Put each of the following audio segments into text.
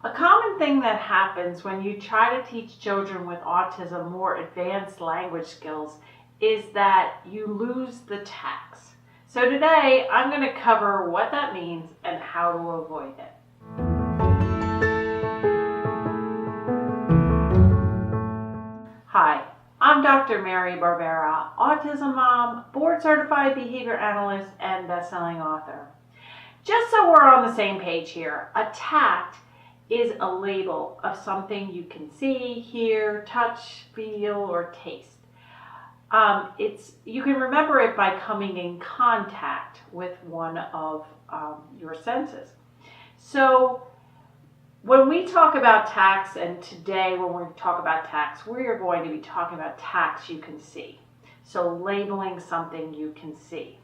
A common thing that happens when you try to teach children with autism more advanced language skills is that you lose the tacts. So today I'm going to cover what that means and how to avoid it. Hi, I'm Dr. Mary Barbera, autism mom, board-certified behavior analyst, and best-selling author. Just so we're on the same page here, a tact is a label of something you can see, hear, touch, feel, or taste. You can remember it by coming in contact with one of your senses. So when we talk about tacts, and today when we talk about tacts, we are going to be talking about tacts you can see. So labeling something you can see.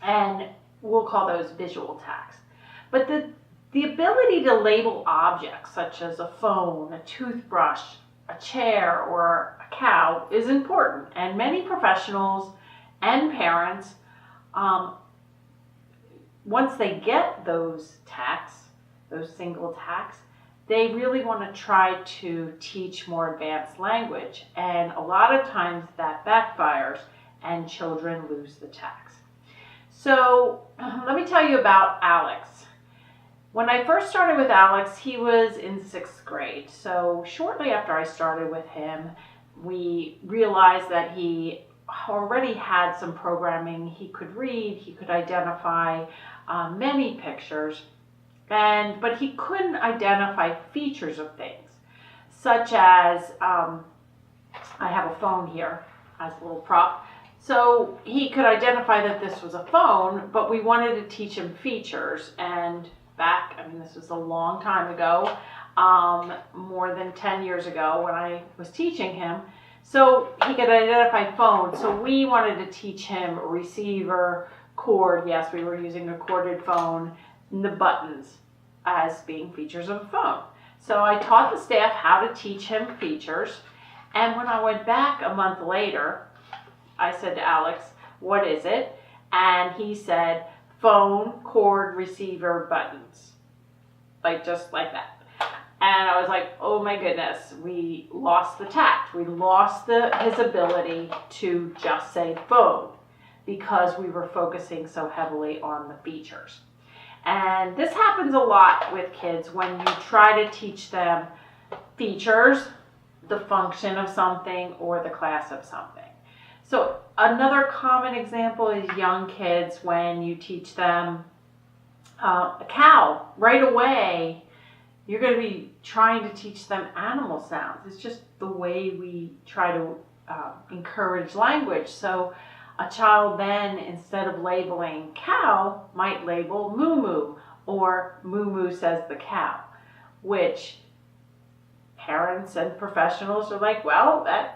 And we'll call those visual tacts. But the ability to label objects such as a phone, a toothbrush, a chair, or a cow is important. And many professionals and parents, once they get those tacts, those single tacts, they really want to try to teach more advanced language. And a lot of times that backfires and children lose the tacts. So let me tell you about Alex. When I first started with Alex, he was in 6th grade. So shortly after I started with him, we realized that he already had some programming. He could read, he could identify many pictures, but he couldn't identify features of things, such as, I have a phone here as a little prop. So he could identify that this was a phone, but we wanted to teach him features. And this was a long time ago, more than 10 years ago when I was teaching him. So he could identify phones. So we wanted to teach him receiver, cord. Yes, we were using a corded phone, and the buttons as being features of a phone. So I taught the staff how to teach him features. And when I went back a month later, I said to Alex, "What is it?" And he said, "Phone, cord, receiver, buttons." Just like that. And I was like, oh my goodness, we lost the tact. We lost his ability to just say phone because we were focusing so heavily on the features. And this happens a lot with kids when you try to teach them features, the function of something, or the class of something. So another common example is young kids when you teach them a cow. Right away, you're going to be trying to teach them animal sounds. It's just the way we try to encourage language. So a child then, instead of labeling cow, might label moo moo, or moo moo says the cow, which parents and professionals are like, well, a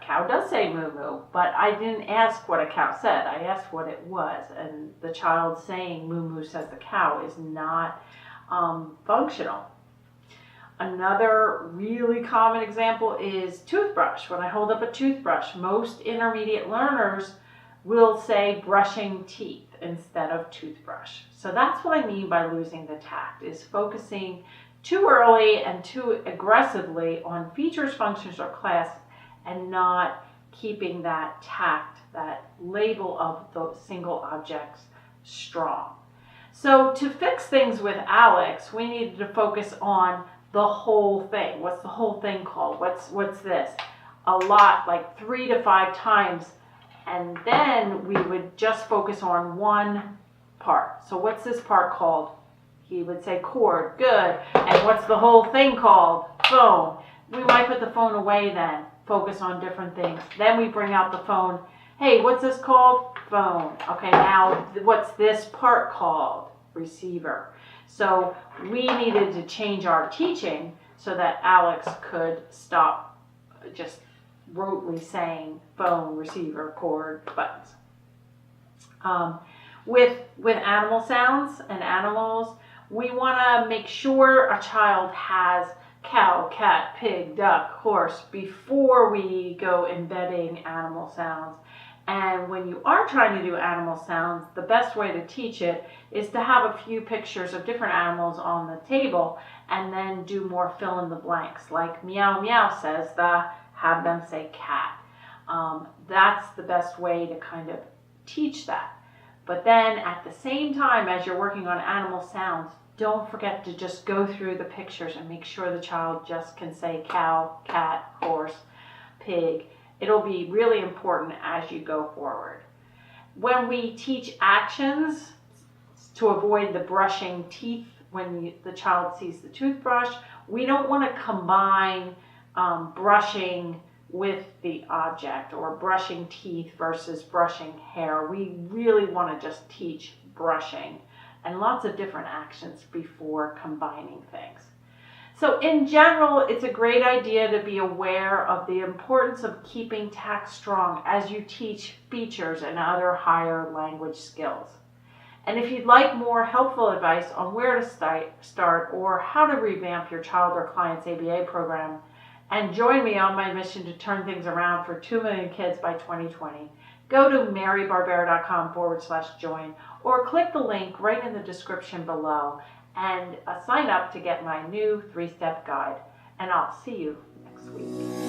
cow does say moo moo, but I didn't ask what a cow said. I asked what it was, and the child saying moo moo says the cow is not functional. Another really common example is toothbrush. When I hold up a toothbrush, most intermediate learners will say brushing teeth instead of toothbrush. So that's what I mean by losing the tact, is focusing too early and too aggressively on features, functions, or class, and not keeping that tact, that label of the single objects strong. So to fix things with Alex, we needed to focus on the whole thing. What's the whole thing called? What's this? A lot, like 3 to 5 times, and then we would just focus on one part. So what's this part called? He would say cord, good. And what's the whole thing called? Phone. We might put the phone away then, focus on different things. Then we bring out the phone. Hey, what's this called? Phone. Okay, now what's this part called? Receiver. So we needed to change our teaching so that Alex could stop just rotely saying phone, receiver, cord, buttons. With animal sounds and animals, we want to make sure a child has cow, cat, pig, duck, horse before we go embedding animal sounds. And when you are trying to do animal sounds, the best way to teach it is to have a few pictures of different animals on the table and then do more fill in the blanks. Like meow meow says the, have them say cat. That's the best way to kind of teach that. But then at the same time as you're working on animal sounds, don't forget to just go through the pictures and make sure the child just can say cow, cat, horse, pig. It'll be really important as you go forward. When we teach actions to avoid the brushing teeth when the child sees the toothbrush, we don't want to combine brushing with the object or brushing teeth versus brushing hair. We really want to just teach brushing and lots of different actions before combining things. So in general, it's a great idea to be aware of the importance of keeping tact strong as you teach features and other higher language skills. And if you'd like more helpful advice on where to start or how to revamp your child or client's ABA program, and join me on my mission to turn things around for 2 million kids by 2020, go to marybarbera.com/join or click the link right in the description below and sign up to get my new 3-step guide. And I'll see you next week.